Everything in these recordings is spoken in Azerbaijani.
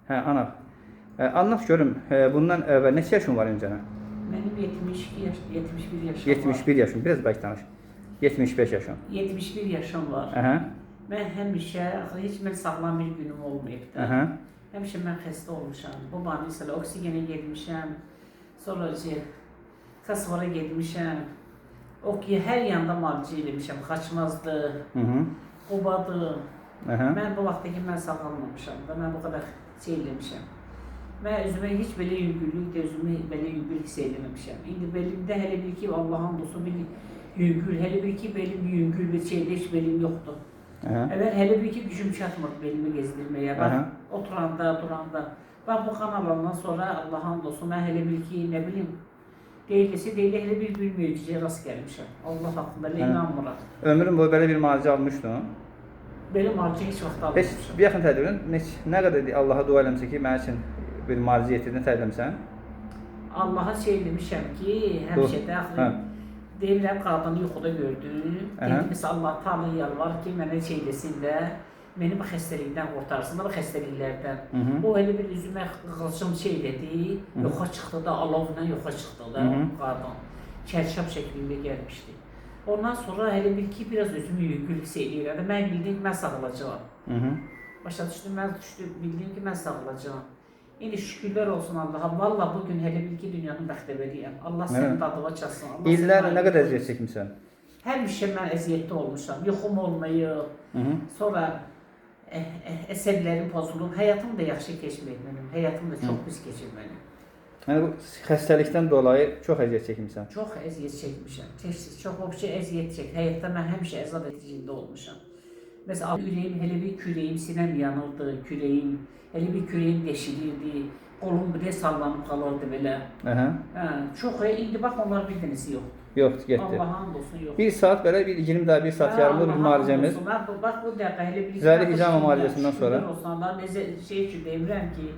Hə, anaq. Anlat görüm, bundan əvvəl neçə yaşın var öncənə? Benim 72 yaş, 71 yaşım 71 yaşın, biraz bəlkə danış. 75 yaşın. var. 71 yaşım var. Aha. Ben həmişə, heç mən sağlam bir günüm olmayıb da. Aha. Həmişə mən xəstə olmuşam. Bu bana mesela oksigenə getmişəm. Sonra kasvara getmişəm. Hər yanda müalicə eləmişəm. Xaçmazdı, Qubadı. Mən bu vaxtdakı mən sağalmamışam da. Mən bu kadar şey eləmişəm. Mən özümə heç belə yüngüllük də özümü belə yüngül hiss eləməmişəm. İndi belimdə hələ bir ki Allah'ın dostu bir yüngül, hələ bir ki belim yüngül bir şeydə heç belim yoxdur. Evet, hələ bir ki gücüm çatmır belimi gezdirməyə. Bax, oturanda, duranda. Bax, bu kanalından sonra Allah'ın dostu mən hələ bir ki, nə bilim, deyilə hələ bir möcüzəyə rast gəlmişəm. Allah haqqında inanmıram. Ömrün boyu belə bir müalicə almışdın? Belə müalicə heç vaxt Heç almışam. bir yaxın tədbirin, nə qədər Allaha dua eləmişsən ki, mənim üçün bir müalicə yetirdin, tədləmişsən? Allaha şey demişəm ki, həmişə də deyirlər, qadını yuxuda gördüm. Dedim, mesela Allah Teala yalvar ki, mənə şey desinlər, məni bu xəstəlikdən qurtarsınlar, bu xəstəliklərdən. O elə bir üzümə qılçım şey dedi, yoxa çıxdı da, alovla yoxa çıxdı da qadın. Çərşab şəklində gəlmişdi. Ondan sonra hələ bir ki, biraz özümü yüngül hiss edirəm. Mən bildim ki, mən sağılacağam. Başa düşdüm, mən bildim ki, mən sağılacağam. İndi şükürlər olsun Allah'a. Valla bugün hələ bir ki, dünyanın bəxtəvəriyəm. Allah səni dadıva çatsın. İllər nə qədər əziyyət çəkmişsən? Həmişə mən əziyyətli olmuşam. Yuxum olmayıb. Sonra əsəblərim pozulub. Həyatım da yaxşı keçməyib mənim. Həyatım da çox pis keçib mənim. Yəni bu xəstəlikdən dolayı çox əziyyət çəkmişsən? Çox əziyyət çəkmişəm. Tez-tez çox obşi əziyyət çək. Həyatda mən həmişə əzab edicində olmuşam. Mesela ürəyim, hele bir kürəyim, sinem yanırdı, kürəyim, hele bir kürəyim deşilirdi, kolum bir sallanıp kalırdı belə. Çox, indi bax onlar bir dənəsi yoxdur. Yoxdur, getdi. Allah'ın olsun yoxdur. Bir saat belə, 20 daha bir saat yarımda bir müalicəmiz. Bax bu dəqiqə hele bir... Zəli hicama müalicəsindən sonra. Şükürlər olsun, Allah necə şey üçün demirəm ki,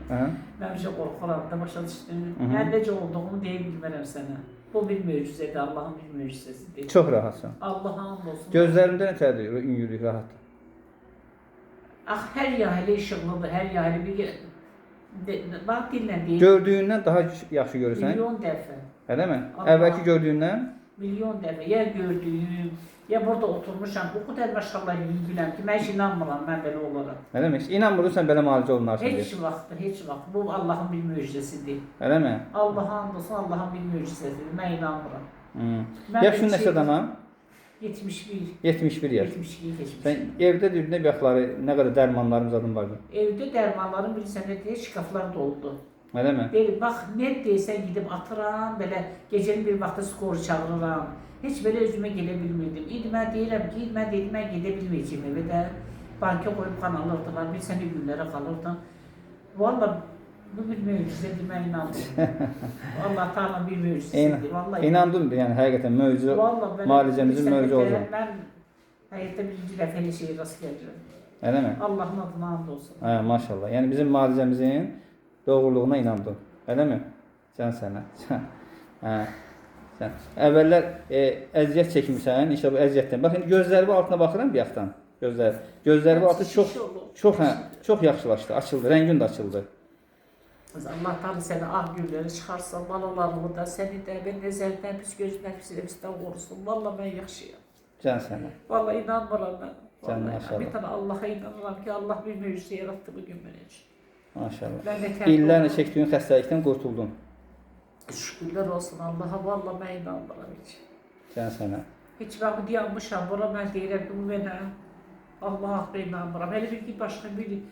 mən bir şey qorxuram da başa düşdüm. Mən necə olduğunu deyə bilmərəm sənə. Bu bir möcüzədir, Allah'ın bir möcüzəsidir. Çox rahatsan. Allah'ın olsun. Gözlərində nətədir, üngürlük, rahat? Ah, hər yahili işıqlıdır, hər yahili bir... Bax, dinlə deyim. Gördüyündən daha yaxşı görürsən? Milyon dəfə. Elə mi? Əvvəlki gördüyündən? Milyon dəfə. Ya gördüyüm, ya burada oturmuşam. O qədər maşallah yüngüləm ki, mən heç inanmıram, mən belə olaram. Elə mi? İnanmırsan belə müalicə olunarsan? Heç vaxt, heç vaxt. Bu Allah'ın bir möcüzəsidir. Elə mi? Allah'ın olsun, Allah'ın bir möcüzəsidir. Mən inanmıram. Yaşın neçədən ha? 71. 71 yaş. 72 keçmiş. Sən evdə dürdün yaxları, nə qədər dərmanlarımız adım vardı? Evdə dərmanların bilirsən nə deyir, şkaflar doldu. Elə mi? Deyir, bax, nə deyirsən gidib atıram, belə gecənin bir vaxtı skoru çağırıram. Heç belə özümə gələ bilmirdim. İndi mən deyirəm ki, mən gedə bilməyəcəm evə də. Banka qoyub qan alırdılar, bir sənə günlərə qalırdım. Valla bu bir möcüzədir, mən inandım. Allah Teala bir möcüzəsidir. İnandım, yəni həqiqətən möcüzə, müalicəmizin möcüzə olacaq. Mən həyatda birinci dəfə elə şeyə rast gəlirəm. Elə mi? Allah'ın adına and olsun. Hə, maşallah. Yəni bizim müalicəmizin doğruluğuna inandım. Elə mi? Can sənə. Hə. Sən əvvəllər əziyyət çəkmisən, işte bu əziyyətdən. Bax indi gözlərimin altına baxıram bir yaxdan. Gözlərimin altı çox yaxşılaşdı, açıldı, rəngin də açıldı. Allah Teala səni ağ gülləri çıxarsa, balalarını da, səni də, və nəzərdən, pis gözdən, pis elimizdən qorusun. Valla mən yaxşıyam. Can sənə. Valla inanmıram mən. Can maşallah. Bir tane Allah'a inanıram ki, Allah bir möcüzə yarattı bugün mən üçün. Maşallah. İllərlə çəkdiyin xəstəlikdən qurtuldun. Şükürlər olsun Allah'a, valla mən inanmıram heç. Can sənə. Heç ben bu dayanmışam, bura mən deyirəm ki, bu mənə Allah haqqı inanmıram. Hələ bir ki, başqa bir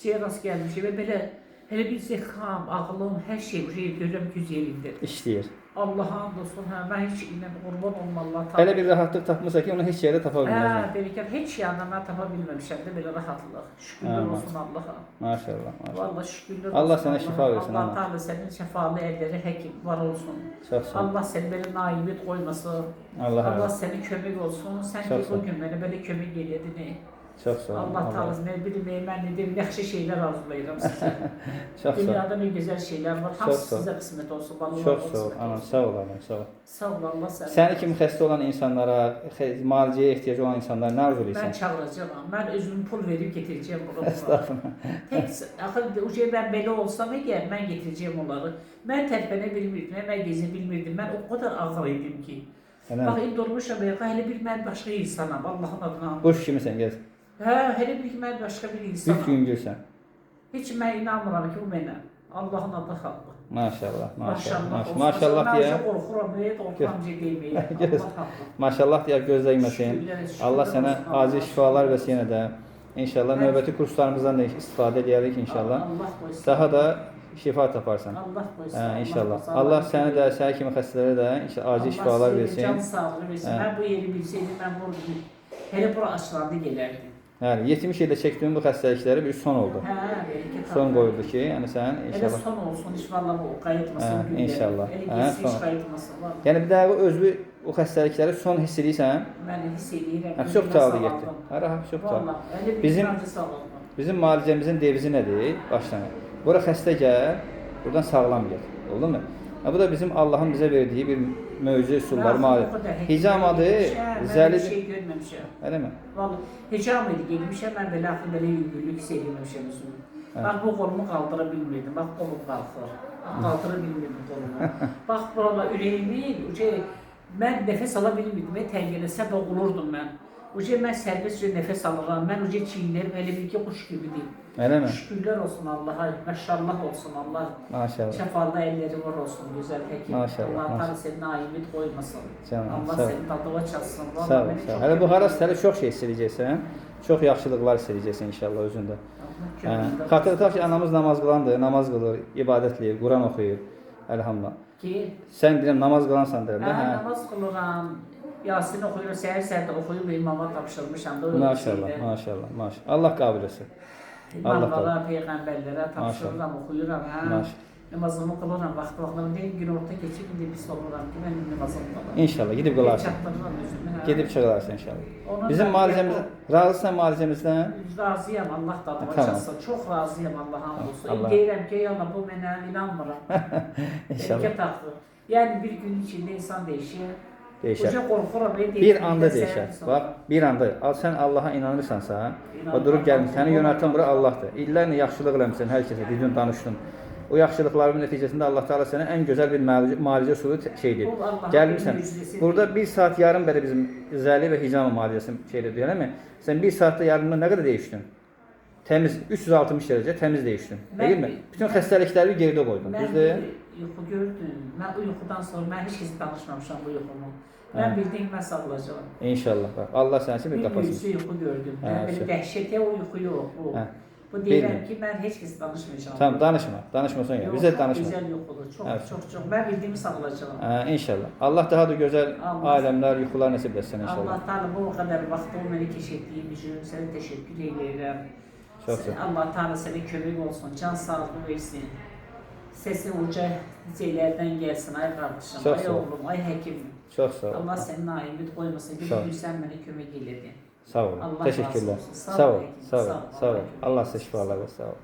şeyə rast gəlmişim və belə hele bir zekam, ağlım, her şey görürüm güz yerindədir. İşləyir. Allah'ın olsun, mən heç ilə qurban olma Allah. Elə bir rahatlıq tapmışsa ki, onu heç yerdə tapa bilməzsən. Deyirəm, heç yanına tapa bilməmişəm də belə rahatlıq. Şükürlər olsun Allah'a. Maşallah, maşallah. Vallahi şükürlər olsun. Allah sənə şifa versin. Allah Teala sənin şəfalı əlləri həkim var olsun. Çox sağ ol. Allah səni belə naibət qoymasın. Allah səni kömək olsun. Sən ki, bugün mənə belə kömək elədin. Çox sağ ol. Allah Teala ne bileyim ben ne diyeyim yaxşı şeyler arzulayıram size. Çox sağ ol. Dünyada ne güzel şeyler var. Çok Hamısı sağ ol. size kısmet olsun. Bana Çox sağ ol. Anam sağ ol anam sağ ol. Sağ ol Allah sen. Səni kimi xəstə olan insanlara, müalicəyə ehtiyacı olan insanlara nə arzu Ben edirsən? çağıracağım. Ben özümün pul verip getireceğim bunu. Estağfurullah. Tek akıl o şey ben belə olsam eğer ben getireceğim onları. Ben tərpənə bilmirdim, ben gezi bilmirdim. Ben o kadar ağır idim ki. Bak indi olmuşam ya, hele bir ben başka insanım. Allah'ın adına. Quş kimisən gəz. Hele bir ki ben başka bir insanım. Üç gün gülsən. Hiç ben inanmıram ki bu benim. Allah'ın adı haqqı. Maşallah, maşallah. olsun. Maşallah Ben deyə. çok korkuram, evet korkuram şey demeyeyim. Göz. Allah haqqı. Maşallah deyə gözləyməsin. Şükürlər Allah sənə olsun. acil şifalar versin yenə də. İnşallah növbəti kurslarımızdan da istifadə edərik inşallah. Allah qoysun. Daha da şifa taparsan. Allah qoysun. İnşallah. Allah səni də, sənə kimi xəstələrə də inşallah acil şifalar Allah versin. can sağlığı versin. Ben bu yeri bilseydim ben burada hele bura açılandı gelerdim. Bəli, 70 ildə çəkdiyim bu xəstəliklərə bir son oldu. Bereket Son Allah. qoyuldu ki, yəni sən Hele inşallah. son olsun inşallah bu kayıtmasın. günleri. inşallah. Hele Ha, geçsin son. hiç kayıtmasın. Var. Yəni bir daha özü o xəstəlikləri son hiss edirsən. Ben hiss edirəm. Çox çaldı getdi. Rahat çox çaldı. Valla. Hele bir Bizim- inancı sağlam. Bizim müalicəmizin devizi nədir? Başdan. Bura xəstə gəl, buradan sağlam get. Oldu mu? Bu da bizim Allahın bizə verdiyi bir möcüzə üsulları maludur. Hicam adı Ben bir zəli. şey görmemişim. Eləmi? Vallahi hicam idi gelmişim ben böyle hafif böyle yüngüllük hissedememişim üzümü. Bak bu kolumu kaldırabilmedim. Bak kolum kalkır. Kaldırabilmedim kolumu. Bak buralar yüreğimin, ben nefes alabilmedim. Ben tergelese boğulurdum ben. Ben serbestçe nefes alırım. Ben çiğnerim. Hele bir ki kuş gibi değil. Eləmi? Şükürler olsun Allah'a. Maşallah olsun Allah. Maşallah. Şefalı elleri var olsun güzel hekim. Maşallah, Allah maşallah. Teala senin ayıbet koymasın. Canım, Allah sağ ol. senin tadına çalsın. Vallahi Sağ ol, beni sağ ol. çok Hələ bu kötü- haras hələ çox şey hiss edəcəksən. Çox yaxşılıqlar hiss edəcəksən inşallah özündə. Allah kötü- Xatırlat ki, anamız namaz qılandır, namaz qılır, ibadət eləyir, Quran oxuyur. Elhamdülillah. Ki Sən deyirəm namaz qılansan deyirəm də, ben hə? namaz kılıram. Yasin okuyuyor, seher serde okuyup imama tapşırmışam da öyle Maşallah, şeyler. maşallah, maşallah. Allah qəbul etsin. Allah İmamlara, peygamberlere tapşırıram, okuyuram. Ha. Maşallah. Namazımı kılıram, vaxtlarım değil, gün orta geçip bir pis oluram ki ben namazımı kılıram. İnşallah gedib qılarsan. Çatdırıram özümü. ha. Gedib çıxılarsan inşallah. Onun Bizim da- müalicəmizdən razısan müalicəmizdən? Razıyam, Allah tadıma Tamam. çalsın. Çok razıyam Allah'a olsun. Allah. Deyirəm ki, yana bu mənə inanmıram. İnşallah. Bereket haqqı. Yani bir gün içinde insan değişir. Değişər. Uca qorxuram. Bir anda değişər. Bax, bir anda. Sən Allaha inanırsansa, o durub gəlmiş, səni yönəltən bura Allahdır. İllərlə yaxşılıq eləmisən hər kəsə, dedin, danışdın. O yaxşılıqların nəticəsində Allah Teala sənə ən gözəl bir müalicə usulu şeydir. Bu Allah'ın Gəlmirsən. bir müjdesi. Burada 1 saat yarım belə bizim zəli və hicama müalicəsi şeydir, eləmi? Sən 1 saatda yarımda nə qədər dəyişdin? Təmiz 360 dərəcə təmiz dəyişdin. Deyilmi? Bütün xəstəlikləri geridə qoydun. Ben Düzdür? yuxu gördüm. Ben o yuxudan sonra ben hiç kimse danışmamışam bu yuxumu. Ben bildiğim ben sağlayacağım. İnşallah. Bax, Allah səni bir Bir qapasın. büyüsü yuxu gördüm. Ha, Ben böyle şey. dəhşətə o yuxu yok. Bu, Ha. bu Bilmiyorum. deyirəm ki ben hiç kimse danışmayacağım. Tamam, danışma. Danışmasan ya. Yok, Bizə çok danışma. güzel yuxudur. Çok Evet. çok. Ben bildiğimi sağlayacağım. İnşallah. Allah daha da gözəl Allah- aləmlər, yuxular nəsib etsin inşallah. Allah Teala bu kadar vaxt o məni keşfettiğin için sənə teşekkür ederim. Çok sağ ol. Allah Teala sənə kömək olsun, can sağlığı versin. Sesin uca şeylerden gelsin ay kardeşim, Çok ay sağ ol. oğlum, ay həkimim. Çox sağ ol. Allah senin ayıbet koymasın. Bir Sağ ol. gün sen bana kömək elədin. Sağ ol. Allah Təşəkkürlər. razı olsun. Sağ ol, Sağ ol. həkim. Sağ ol. Sağ ol. Sağ ol. Allah sizə şifalar versin. Sağ ol.